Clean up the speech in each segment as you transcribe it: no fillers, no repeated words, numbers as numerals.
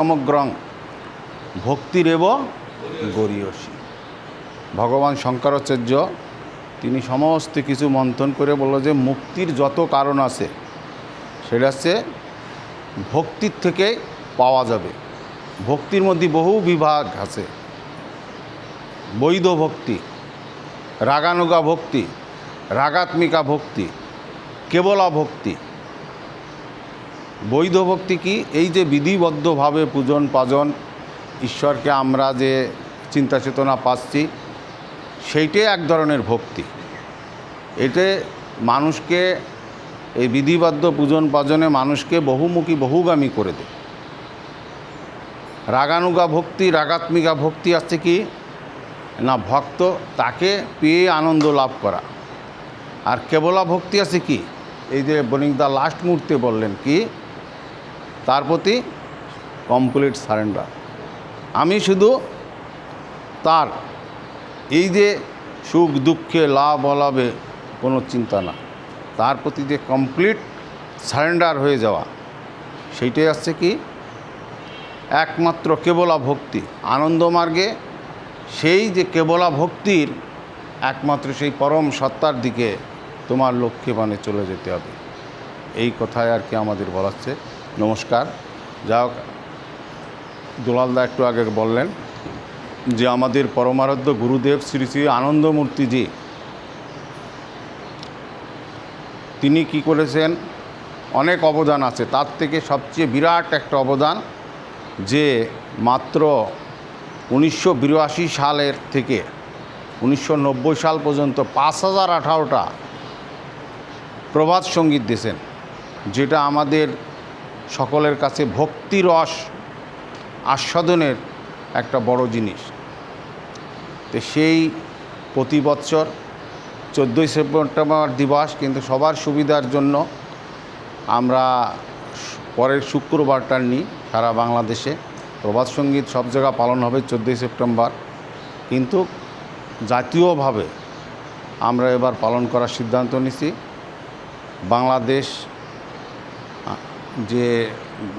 সমগ্রং ভক্তিরেব গরীয়সী। ভগবান শঙ্করাচার্য তিনি সমস্ত কিছু মন্থন করে বলল যে মুক্তির যত কারণ আছে সেটা হচ্ছে ভক্তির থেকে পাওয়া যাবে। ভক্তির মধ্যে বহু বিভাগ আছে, বৈধ ভক্তি, রাগানুগা ভক্তি, রাগাত্মিকা ভক্তি, কেবলা ভক্তি। বৈধ ভক্তি কি? এই যে বিধিবদ্ধভাবে পূজন পাজন ঈশ্বরকে আমরা যে চিন্তা চেতনা পাচ্ছি সেইটাই এক ধরনের ভক্তি। এতে মানুষকে এই বিধিবদ্ধ পূজন পাজনে মানুষকে বহুমুখী বহুগামী করে দেয়। রাগানুগা ভক্তি, রাগাত্মিকা ভক্তি আছে কি না, ভক্ত তাকে পেয়ে আনন্দ লাভ করা। আর কেবলা ভক্তি আছে কি, এই যে বণিকদা লাস্ট মুহূর্তে বললেন কি, তার প্রতি কমপ্লিট সারেন্ডার। আমি শুধু তার এই যে সুখ দুঃখে লাভ অলাভে কোনো চিন্তা না, তার প্রতি যে কমপ্লিট সারেন্ডার হয়ে যাওয়া, সেইটাই আসছে কি একমাত্র কেবলা ভক্তি। আনন্দমার্গে সেই যে কেবলা ভক্তির একমাত্র সেই পরম সত্তার দিকে তোমার লক্ষ্যে মানে চলে যেতে হবে। এই কথায় আর কি আমাদের বলাচ্ছে। নমস্কার। যা হোক, দুলালদা একটু আগে বললেন যে আমাদের পরমারাধ্য গুরুদেব শ্রী শ্রী আনন্দমূর্তিজি তিনি কি করেছেন, অনেক অবদান আছে। তার থেকে সবচেয়ে বিরাট একটা অবদান যে মাত্র 1982 সালের থেকে 1990 সাল পর্যন্ত 5018টা প্রভাত সঙ্গীত দিয়েছেন, যেটা আমাদের সকলের কাছে ভক্তিরস আস্বাদনের একটা বড় জিনিস। তো সেই প্রতি বৎসর 14ই সেপ্টেম্বর দিবস কিন্তু সবার সুবিধার জন্য আমরা পরের শুক্রবারটা নিই। সারা বাংলাদেশে প্রভাত সঙ্গীত সব জায়গা পালন হবে 14ই সেপ্টেম্বর, কিন্তু জাতীয়ভাবে আমরা এবার পালন করার সিদ্ধান্ত নিছি। বাংলাদেশ যে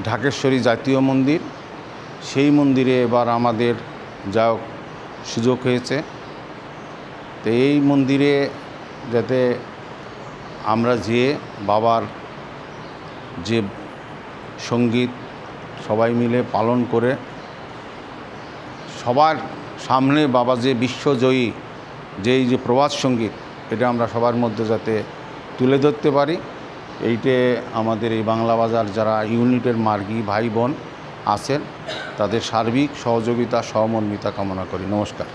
ঢাকেশ্বরী জাতীয় মন্দির, সেই মন্দিরে এবার আমাদের যা সুযোগ হয়েছে। তো এই মন্দিরে যাতে আমরা যেয়ে বাবার যে সঙ্গীত সবাই মিলে পালন করে সবার সামনে বাবা যে বিশ্বজয়ী যেই যে প্রভাত সঙ্গীত, এটা আমরা সবার মধ্যে যাতে তুলে ধরতে পারি, এইটে আমাদের এই বাংলা বাজার যারা ইউনিটের মার্গী ভাই বোন আছেন তাদের সার্বিক সহযোগিতা সহমর্মিতা কামনা করি। নমস্কার।